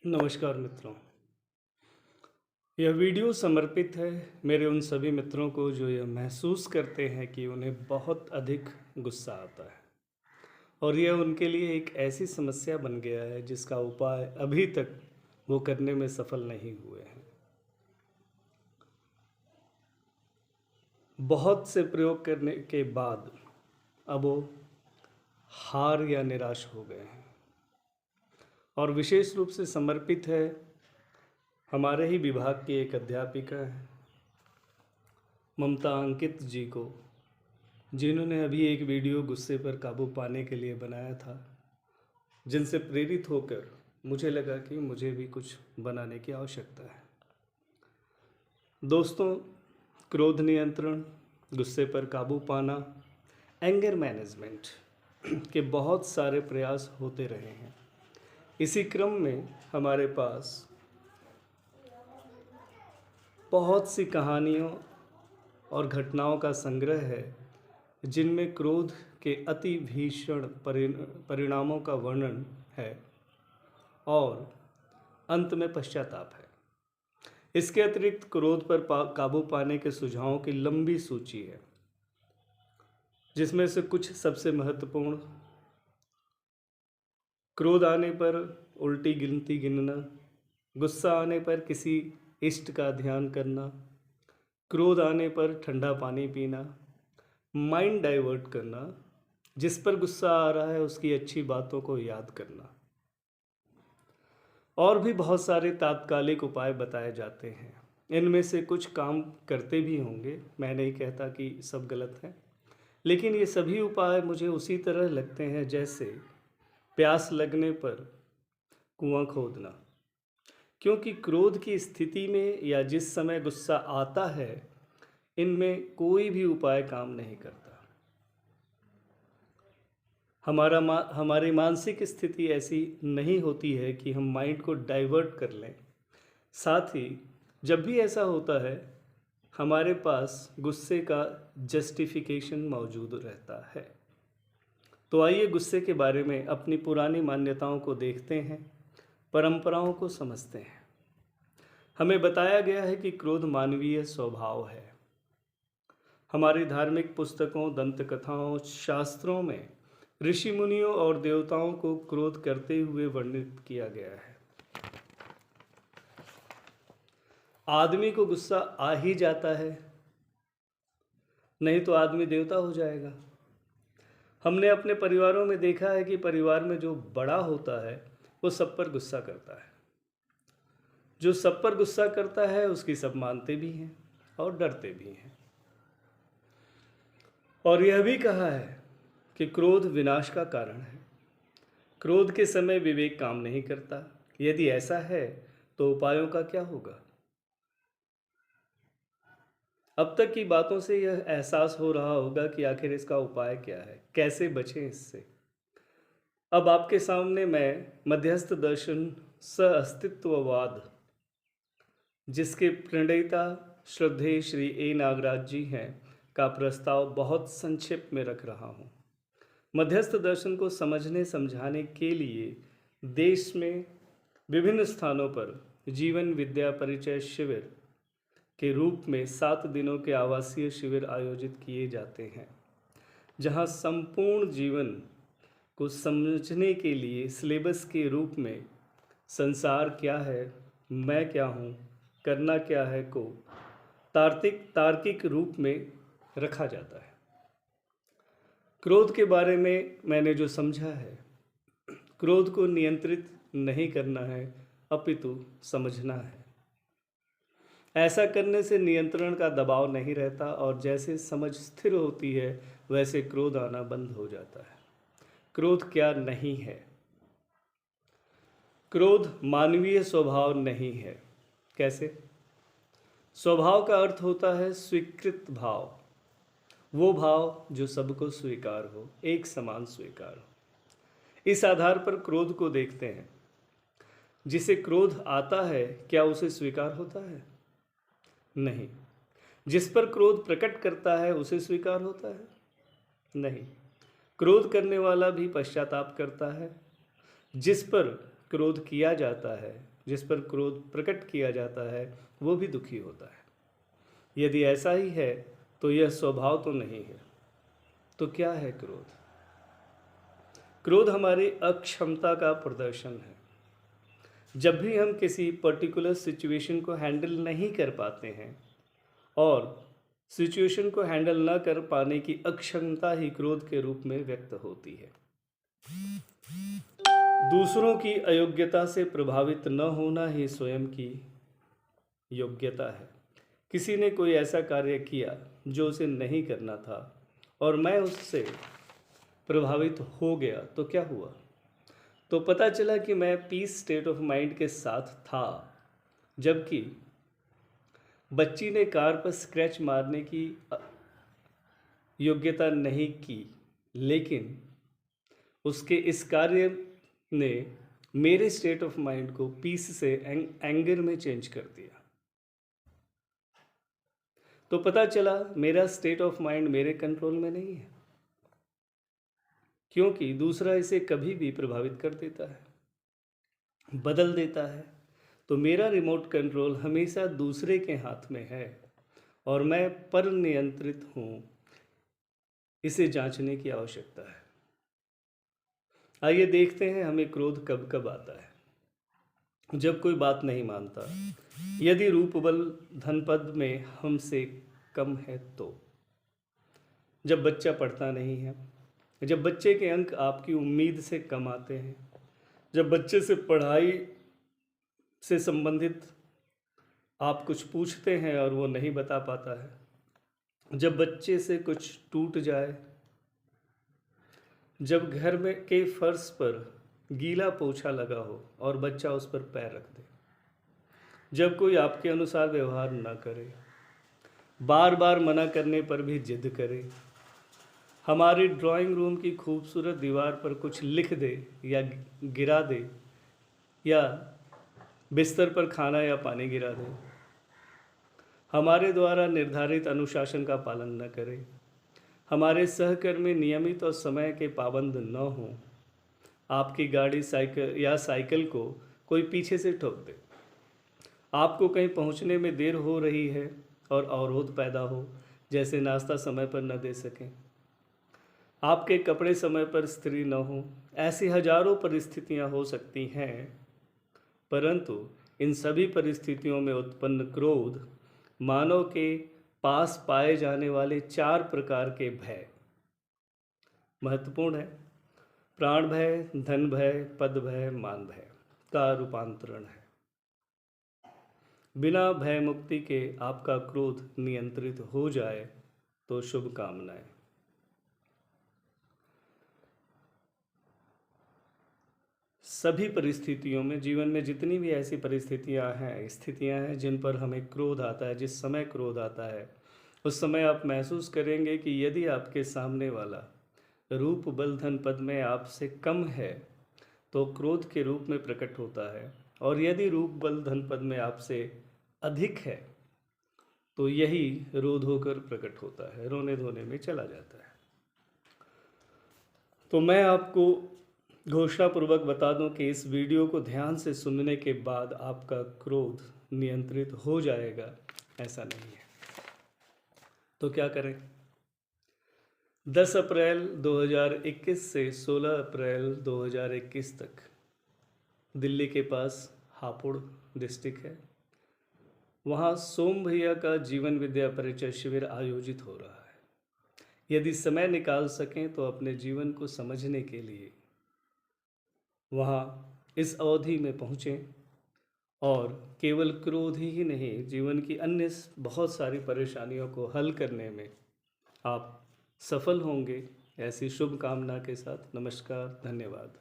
नमस्कार मित्रों। यह वीडियो समर्पित है मेरे उन सभी मित्रों को जो यह महसूस करते हैं कि उन्हें बहुत अधिक गुस्सा आता है और यह उनके लिए एक ऐसी समस्या बन गया है जिसका उपाय अभी तक वो करने में सफल नहीं हुए हैं। बहुत से प्रयोग करने के बाद अब वो हार या निराश हो गए हैं और विशेष रूप से समर्पित है हमारे ही विभाग की एक अध्यापिका है ममता अंकित जी को, जिन्होंने अभी एक वीडियो गुस्से पर काबू पाने के लिए बनाया था, जिनसे प्रेरित होकर मुझे लगा कि मुझे भी कुछ बनाने की आवश्यकता है। दोस्तों, क्रोध नियंत्रण, गुस्से पर काबू पाना, एंगर मैनेजमेंट के बहुत सारे प्रयास होते रहे हैं। इसी क्रम में हमारे पास बहुत सी कहानियों और घटनाओं का संग्रह है जिनमें क्रोध के अति भीषण परिणामों का वर्णन है और अंत में पश्चाताप है। इसके अतिरिक्त क्रोध पर काबू पाने के सुझावों की लंबी सूची है, जिसमें से कुछ सबसे महत्वपूर्ण: क्रोध आने पर उल्टी गिनती गिनना, गुस्सा आने पर किसी इष्ट का ध्यान करना, क्रोध आने पर ठंडा पानी पीना, माइंड डाइवर्ट करना, जिस पर गुस्सा आ रहा है उसकी अच्छी बातों को याद करना, और भी बहुत सारे तात्कालिक उपाय बताए जाते हैं। इनमें से कुछ काम करते भी होंगे, मैं नहीं कहता कि सब गलत है, लेकिन ये सभी उपाय मुझे उसी तरह लगते हैं जैसे प्यास लगने पर कुआं खोदना, क्योंकि क्रोध की स्थिति में या जिस समय गुस्सा आता है, इनमें कोई भी उपाय काम नहीं करता। हमारी मानसिक स्थिति ऐसी नहीं होती है कि हम माइंड को डाइवर्ट कर लें। साथ ही जब भी ऐसा होता है, हमारे पास गुस्से का जस्टिफिकेशन मौजूद रहता है। तो आइए गुस्से के बारे में अपनी पुरानी मान्यताओं को देखते हैं, परंपराओं को समझते हैं। हमें बताया गया है कि क्रोध मानवीय स्वभाव है। हमारी धार्मिक पुस्तकों, दंत कथाओं, शास्त्रों में ऋषि मुनियों और देवताओं को क्रोध करते हुए वर्णित किया गया है। आदमी को गुस्सा आ ही जाता है, नहीं तो आदमी देवता हो जाएगा। हमने अपने परिवारों में देखा है कि परिवार में जो बड़ा होता है वो सब पर गुस्सा करता है। जो सब पर गुस्सा करता है उसकी सब मानते भी हैं और डरते भी हैं। और यह भी कहा है कि क्रोध विनाश का कारण है। क्रोध के समय विवेक काम नहीं करता। यदि ऐसा है तो उपायों का क्या होगा? अब तक की बातों से यह एहसास हो रहा होगा कि आखिर इसका उपाय क्या है, कैसे बचें इससे। अब आपके सामने मैं मध्यस्थ दर्शन सह-अस्तित्ववाद, जिसके प्रणेता श्रद्धेय श्री ए नागराज जी हैं, का प्रस्ताव बहुत संक्षिप्त में रख रहा हूँ। मध्यस्थ दर्शन को समझने समझाने के लिए देश में विभिन्न स्थानों पर जीवन विद्या परिचय शिविर के रूप में 7 दिनों के आवासीय शिविर आयोजित किए जाते हैं, जहां संपूर्ण जीवन को समझने के लिए सिलेबस के रूप में संसार क्या है, मैं क्या हूँ, करना क्या है को तार्किक रूप में रखा जाता है। क्रोध के बारे में मैंने जो समझा है, क्रोध को नियंत्रित नहीं करना है अपितु समझना है। ऐसा करने से नियंत्रण का दबाव नहीं रहता और जैसे समझ स्थिर होती है वैसे क्रोध आना बंद हो जाता है। क्रोध क्या नहीं है? क्रोध मानवीय स्वभाव नहीं है। कैसे? स्वभाव का अर्थ होता है स्वीकृत भाव, वो भाव जो सबको स्वीकार हो, एक समान स्वीकार हो। इस आधार पर क्रोध को देखते हैं। जिसे क्रोध आता है क्या उसे स्वीकार होता है? नहीं। जिस पर क्रोध प्रकट करता है उसे स्वीकार होता है? नहीं। क्रोध करने वाला भी पश्चाताप करता है। जिस पर क्रोध किया जाता है जिस पर क्रोध प्रकट किया जाता है वो भी दुखी होता है। यदि ऐसा ही है तो यह स्वभाव तो नहीं है। तो क्या है क्रोध? क्रोध हमारी अक्षमता का प्रदर्शन है। जब भी हम किसी पर्टिकुलर सिचुएशन को हैंडल नहीं कर पाते हैं और सिचुएशन को हैंडल न कर पाने की अक्षमता ही क्रोध के रूप में व्यक्त होती है। दूसरों की अयोग्यता से प्रभावित न होना ही स्वयं की योग्यता है। किसी ने कोई ऐसा कार्य किया जो उसे नहीं करना था और मैं उससे प्रभावित हो गया तो क्या हुआ? तो पता चला कि मैं पीस स्टेट ऑफ माइंड के साथ था, जबकि बच्ची ने कार पर स्क्रैच मारने की योग्यता नहीं की, लेकिन उसके इस कार्य ने मेरे स्टेट ऑफ माइंड को पीस से एंगर में चेंज कर दिया। तो पता चला मेरा स्टेट ऑफ माइंड मेरे कंट्रोल में नहीं है, क्योंकि दूसरा इसे कभी भी प्रभावित कर देता है, बदल देता है। तो मेरा रिमोट कंट्रोल हमेशा दूसरे के हाथ में है और मैं पर नियंत्रित हूँ। इसे जांचने की आवश्यकता है। आइए देखते हैं हमें क्रोध कब कब आता है। जब कोई बात नहीं मानता, यदि रूप बल धन पद में हमसे कम है तो, जब बच्चा पढ़ता नहीं है, जब बच्चे के अंक आपकी उम्मीद से कम आते हैं, जब बच्चे से पढ़ाई से संबंधित आप कुछ पूछते हैं और वो नहीं बता पाता है, जब बच्चे से कुछ टूट जाए, जब घर में के फर्श पर गीला पोछा लगा हो और बच्चा उस पर पैर रख दे, जब कोई आपके अनुसार व्यवहार न करे, बार बार मना करने पर भी जिद करे, हमारी ड्राइंग रूम की खूबसूरत दीवार पर कुछ लिख दे या गिरा दे, या बिस्तर पर खाना या पानी गिरा दे, हमारे द्वारा निर्धारित अनुशासन का पालन न करे, हमारे सहकर्मी नियमित और समय के पाबंद न हों, आपकी गाड़ी साइकिल को कोई पीछे से ठोक दे, आपको कहीं पहुंचने में देर हो रही है और अवरोध पैदा हो, जैसे नाश्ता समय पर न दे सकें, आपके कपड़े समय पर इस्त्री न हो। ऐसी हजारों परिस्थितियां हो सकती हैं, परंतु इन सभी परिस्थितियों में उत्पन्न क्रोध मानव के पास पाए जाने वाले 4 प्रकार के भय महत्वपूर्ण है। प्राण भय, धन भय, पद भय, मान भय का रूपांतरण है। बिना भय मुक्ति के आपका क्रोध नियंत्रित हो जाए तो शुभकामनाएं। सभी परिस्थितियों में, जीवन में जितनी भी ऐसी परिस्थितियां हैं, स्थितियां हैं जिन पर हमें क्रोध आता है, जिस समय क्रोध आता है, उस समय आप महसूस करेंगे कि यदि आपके सामने वाला रूप बल धन पद में आपसे कम है तो क्रोध के रूप में प्रकट होता है, और यदि रूप बल धन पद में आपसे अधिक है तो यही रोध होकर प्रकट होता है, रोने धोने में चला जाता है। तो मैं आपको घोषणापूर्वक बता दूं कि इस वीडियो को ध्यान से सुनने के बाद आपका क्रोध नियंत्रित हो जाएगा, ऐसा नहीं है। तो क्या करें? 10 अप्रैल 2021 से 16 अप्रैल 2021 तक दिल्ली के पास हापुड़ डिस्ट्रिक्ट है, वहाँ सोम भैया का जीवन विद्या परिचय शिविर आयोजित हो रहा है। यदि समय निकाल सकें तो अपने जीवन को समझने के लिए वहाँ इस अवधि में पहुँचें और केवल क्रोध ही नहीं, जीवन की अन्य बहुत सारी परेशानियों को हल करने में आप सफल होंगे। ऐसी शुभकामना के साथ नमस्कार, धन्यवाद।